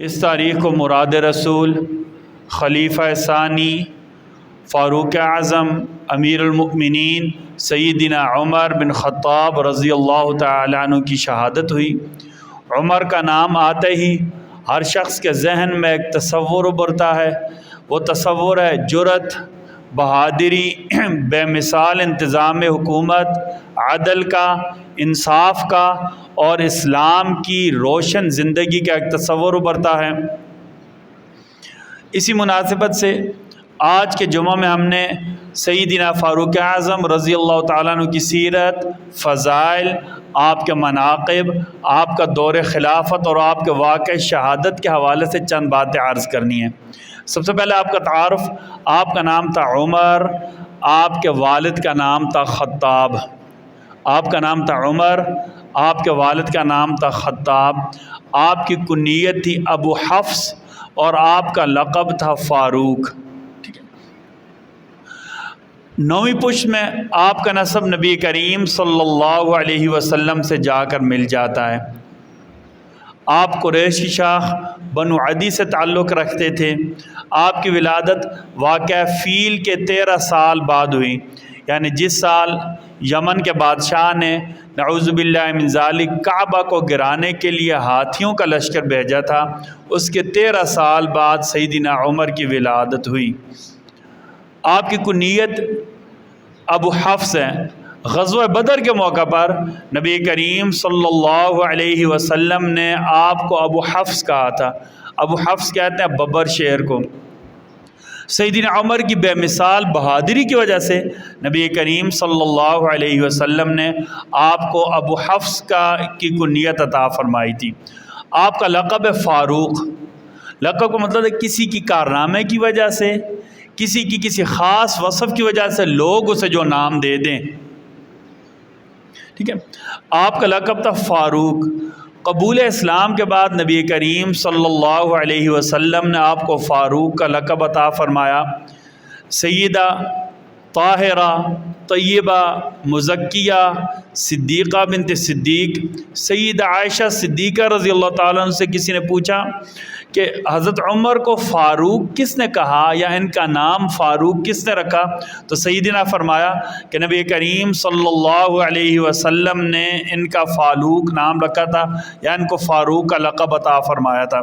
اس تاریخ کو مراد رسول خلیفہ ثانی فاروق اعظم امیر المؤمنین سیدنا عمر بن خطاب رضی اللہ تعالی عنہ کی شہادت ہوئی۔ عمر کا نام آتے ہی ہر شخص کے ذہن میں ایک تصور ابھرتا ہے، وہ تصور ہے جرأت، بہادری، بے مثال انتظام حکومت، عدل کا، انصاف کا اور اسلام کی روشن زندگی کا ایک تصور ابھرتا ہے۔ اسی مناسبت سے آج کے جمعہ میں ہم نے سیدنا فاروق اعظم رضی اللہ تعالیٰ عنہ کی سیرت، فضائل، آپ کے مناقب، آپ کا دور خلافت اور آپ کے واقع شہادت کے حوالے سے چند باتیں عرض کرنی ہیں۔ سب سے پہلے آپ کا تعارف، آپ کا نام تھا عمر، آپ کے والد کا نام تھا خطاب۔ آپ کا نام تھا عمر، آپ کے والد کا نام تھا خطاب۔ آپ کی کنیت تھی ابو حفص اور آپ کا لقب تھا فاروق۔ نویں پشت میں آپ کا نسب نبی کریم صلی اللہ علیہ وسلم سے جا کر مل جاتا ہے۔ آپ قریش کی شاخ بنو عدی سے تعلق رکھتے تھے۔ آپ کی ولادت واقعہ فیل کے 13 سال بعد ہوئی، یعنی جس سال یمن کے بادشاہ نے نعوذ باللہ من ذالک کعبہ کو گرانے کے لیے ہاتھیوں کا لشکر بھیجا تھا، اس کے 13 سال بعد سیدنا عمر کی ولادت ہوئی۔ آپ کی کنیت ابو حفص ہے۔ غزوہ بدر کے موقع پر نبی کریم صلی اللہ علیہ وسلم نے آپ کو ابو حفص کہا تھا۔ ابو حفص کہتے ہیں ببر شیر کو۔ سیدنا عمر کی بے مثال بہادری کی وجہ سے نبی کریم صلی اللہ علیہ وسلم نے آپ کو ابو حفص کی کنیت عطا فرمائی تھی۔ آپ کا لقب ہے فاروق۔ لقب کا مطلب ہے کسی کی کارنامے کی وجہ سے، کسی خاص وصف کی وجہ سے لوگ اسے جو نام دے دیں، ٹھیک ہے۔ آپ کا لقب تھا فاروق۔ قبول اسلام کے بعد نبی کریم صلی اللہ علیہ وسلم نے آپ کو فاروق کا لقب عطا فرمایا۔ سیدہ طاہرہ، طیبہ، مزکیہ، صدیقہ بنت صدیق، سیدہ عائشہ صدیقہ رضی اللہ تعالیٰ عنہ سے کسی نے پوچھا کہ حضرت عمر کو فاروق کس نے کہا یا ان کا نام فاروق کس نے رکھا؟ تو سیدنا فرمایا کہ نبی کریم صلی اللہ علیہ وسلم نے ان کا فاروق نام رکھا تھا یا ان کو فاروق کا لقب عطا فرمایا تھا۔